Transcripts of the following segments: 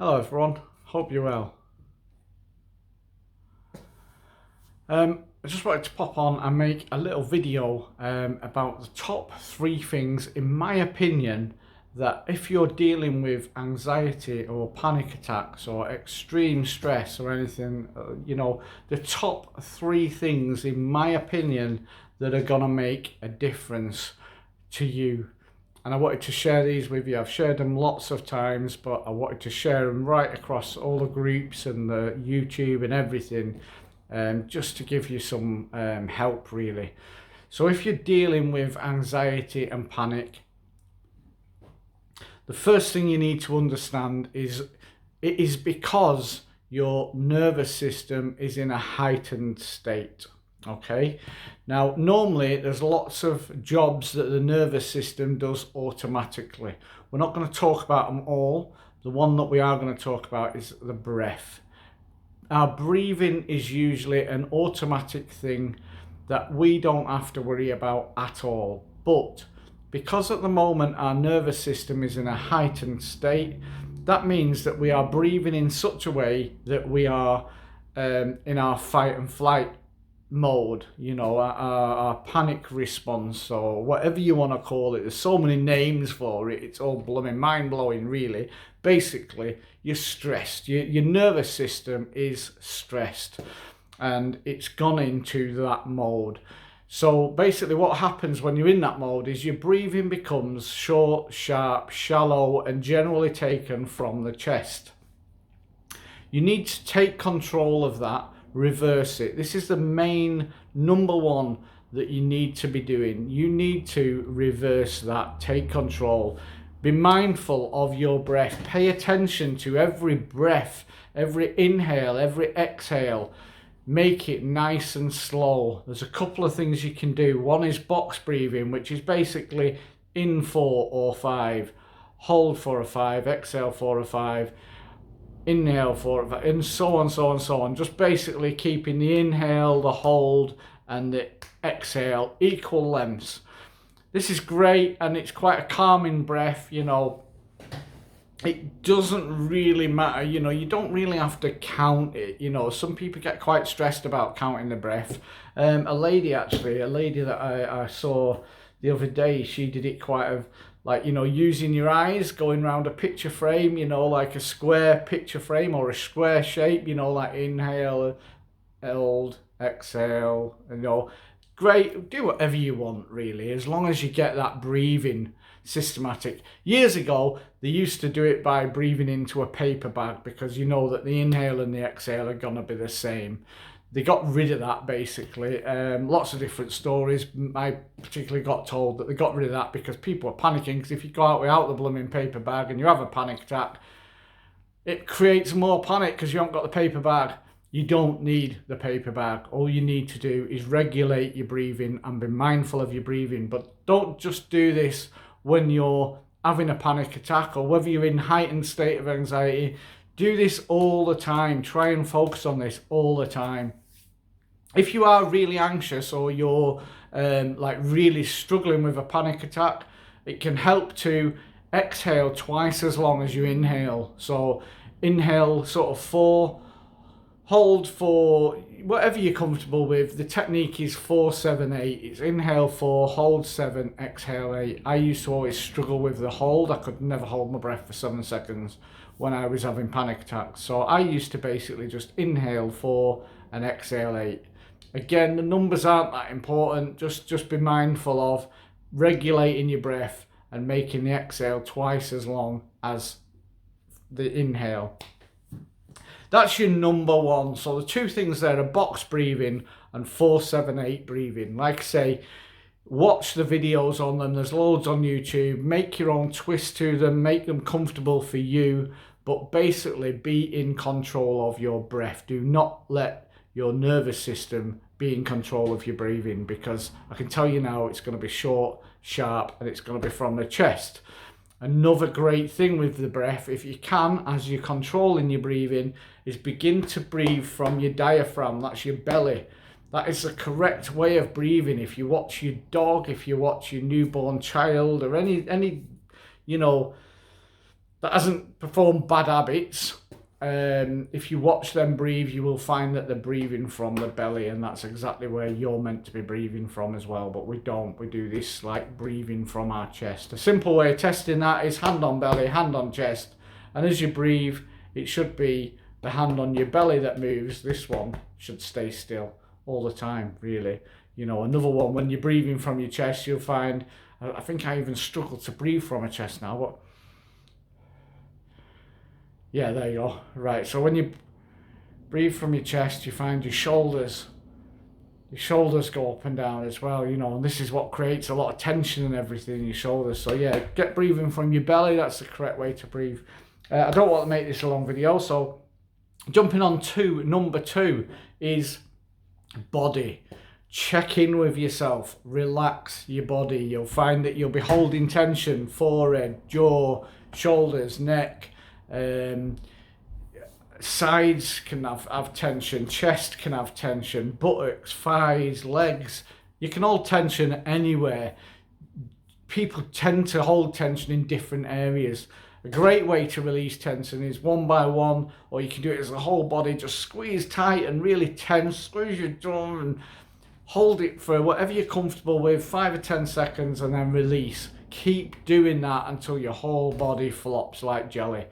Hello everyone, hope you're well. I just wanted to pop on and make a little video about the top 3 things, in my opinion, that if you're dealing with anxiety or panic attacks or extreme stress or anything, the top 3 things, in my opinion, that are gonna make a difference to you. And I wanted to share these with you. I've shared them lots of times, but I wanted to share them right across all the groups and the YouTube and everything, just to give you some help really. So if you're dealing with anxiety and panic, the first thing you need to understand is it is because your nervous system is in a heightened state. Okay, now normally there's lots of jobs that the nervous system does automatically. We're not going to talk about them all. The one that we are going to talk about is the breath. Our breathing is usually an automatic thing that we don't have to worry about at all. But because at the moment our nervous system is in a heightened state, that means that we are breathing in such a way that we are in our fight and flight mode, our panic response, or whatever you want to call it. There's so many names for it, it's all blooming mind-blowing really. Basically, you're stressed, your nervous system is stressed and it's gone into that mode. So basically what happens when you're in that mode is your breathing becomes short, sharp, shallow, and generally taken from the chest. You need to take control of that, reverse it. This is the main number one that you need to be doing. You need to reverse that, take control. Be mindful of your breath. Pay attention to every breath, every inhale, every exhale. Make it nice and slow. There's a couple of things you can do. One is box breathing, which is basically in 4 or 5, hold for a 5, exhale for a 5, inhale for it, and so on, so on, so on. Just basically keeping the inhale, the hold, and the exhale equal lengths. This is great, and it's quite a calming breath. It doesn't really matter. You don't really have to count it. Some people get quite stressed about counting the breath. A lady that I saw the other day, she did it quite using your eyes, going around a picture frame, like a square picture frame or a square shape, like inhale, hold, exhale, great. Do whatever you want really, as long as you get that breathing systematic. Years ago, they used to do it by breathing into a paper bag, because you know that the inhale and the exhale are going to be the same. They got rid of that basically. Lots of different stories. I particularly got told that they got rid of that because people were panicking, because if you go out without the blooming paper bag and you have a panic attack, it creates more panic because you haven't got the paper bag. You don't need the paper bag. All you need to do is regulate your breathing and be mindful of your breathing. But don't just do this when you're having a panic attack or whether you're in heightened state of anxiety. Do this all the time. Try and focus on this all the time. If you are really anxious or you're really struggling with a panic attack, it can help to exhale twice as long as you inhale. So inhale sort of 4, hold for whatever you're comfortable with. The technique is 4, 7, 8. It's inhale 4, hold 7, exhale 8. I used to always struggle with the hold. I could never hold my breath for 7 seconds when I was having panic attacks. So I used to basically just inhale 4 and exhale 8. Again, the numbers aren't that important. Just be mindful of regulating your breath and making the exhale twice as long as the inhale. That's your number one. So the 2 things there are box breathing and 4, 7, 8 breathing. Like I say, watch the videos on them. There's loads on YouTube. Make your own twist to them. Make them comfortable for you. But basically, be in control of your breath. Do not let your nervous system be in control of your breathing, because I can tell you now it's going to be short, sharp, and it's going to be from the chest. Another great thing with the breath, if you can, as you're controlling your breathing, is begin to breathe from your diaphragm. That's your belly. That is the correct way of breathing. If you watch your dog, if you watch your newborn child, or any that hasn't performed bad habits, if you watch them breathe, you will find that they're breathing from the belly, and that's exactly where you're meant to be breathing from as well. But we don't. We do this like breathing from our chest. A simple way of testing that is hand on belly, hand on chest, and as you breathe, it should be the hand on your belly that moves. This one should stay still all the time, really. You know, another one, when you're breathing from your chest, you'll find, I think I even struggle to breathe from a chest now, but yeah, there you go. Right, so when you breathe from your chest, you find your shoulders go up and down as well, you know, and this is what creates a lot of tension and everything in your shoulders. So yeah, get breathing from your belly. That's the correct way to breathe. I don't want to make this a long video, so jumping on to number 2 is body. Check in with yourself, relax your body. You'll find that you'll be holding tension, forehead, jaw, shoulders, neck, sides can have tension, chest can have tension, buttocks, thighs, legs. You can hold tension anywhere. People tend to hold tension in different areas. A great way to release tension is one by one, or you can do it as a whole body. Just squeeze tight and really tense, squeeze your jaw and hold it for whatever you're comfortable with, 5 or 10 seconds, and then release. Keep doing that until your whole body flops like jelly.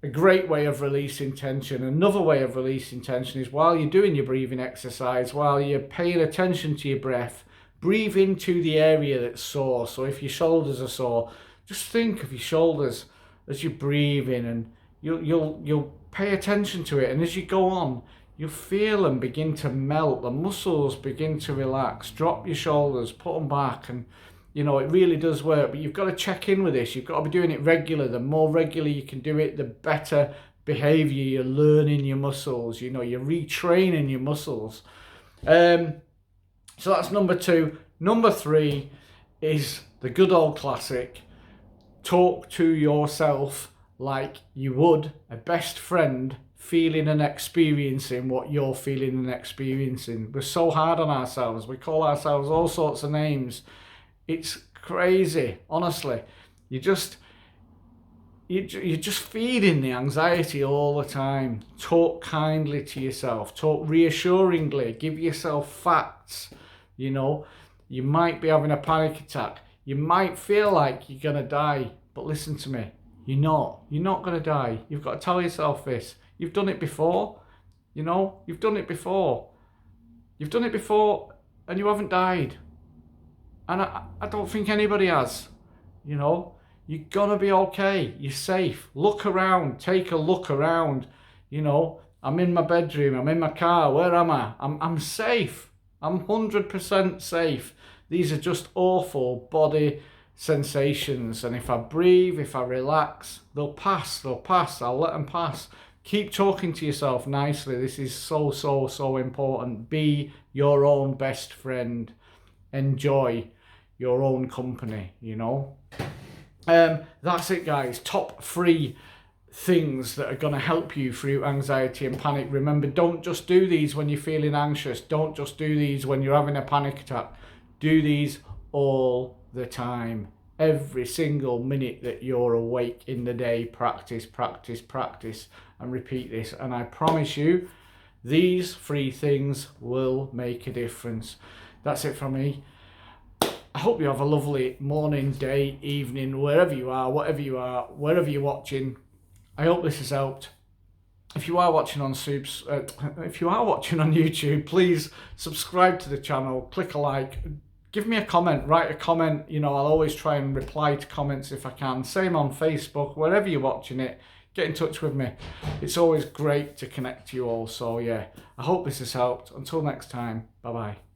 A great way of releasing tension. Another way of releasing tension is while you're doing your breathing exercise, while you're paying attention to your breath, breathe into the area that's sore. So if your shoulders are sore, just think of your shoulders as you breathe in, and you'll pay attention to it. And as you go on, you'll feel them begin to melt. The muscles begin to relax. Drop your shoulders, put them back, and you know, it really does work. But you've got to check in with this. You've got to be doing it regular. The more regular you can do it, the better behavior you're learning your muscles. You know, you're retraining your muscles. So that's number 2. Number 3 is the good old classic. Talk to yourself like you would a best friend, feeling and experiencing what you're feeling and experiencing. We're so hard on ourselves. We call ourselves all sorts of names. It's crazy, honestly. You're just feeding the anxiety all the time. Talk kindly to yourself. Talk reassuringly. Give yourself facts. You know, you might be having a panic attack. You might feel like you're going to die. But listen to me. You're not. You're not going to die. You've got to tell yourself this. You've done it before. You know, you've done it before. You've done it before and you haven't died. And I don't think anybody has. You know, you're going to be okay. You're safe. Look around. Take a look around. You know, I'm in my bedroom. I'm in my car. Where am I? I'm safe. I'm 100% safe. These are just awful body sensations. And if I breathe, if I relax, they'll pass. They'll pass. I'll let them pass. Keep talking to yourself nicely. This is so, so, so important. Be your own best friend. Enjoy your own company, you know. That's it, guys. Top 3 things that are going to help you through anxiety and panic. Remember, don't just do these when you're feeling anxious. Don't just do these when you're having a panic attack. Do these all the time. Every single minute that you're awake in the day, practice, practice, practice, and repeat this. And I promise you, these 3 things will make a difference. That's it from me. I hope you have a lovely morning, day, evening, wherever you are, whatever you are, wherever you're watching. I hope this has helped. If you are watching on YouTube, please subscribe to the channel, click a like, give me a comment, write a comment. You know, I'll always try and reply to comments if I can. Same on Facebook, wherever you're watching it, get in touch with me. It's always great to connect to you all. So yeah, I hope this has helped. Until next time, bye bye.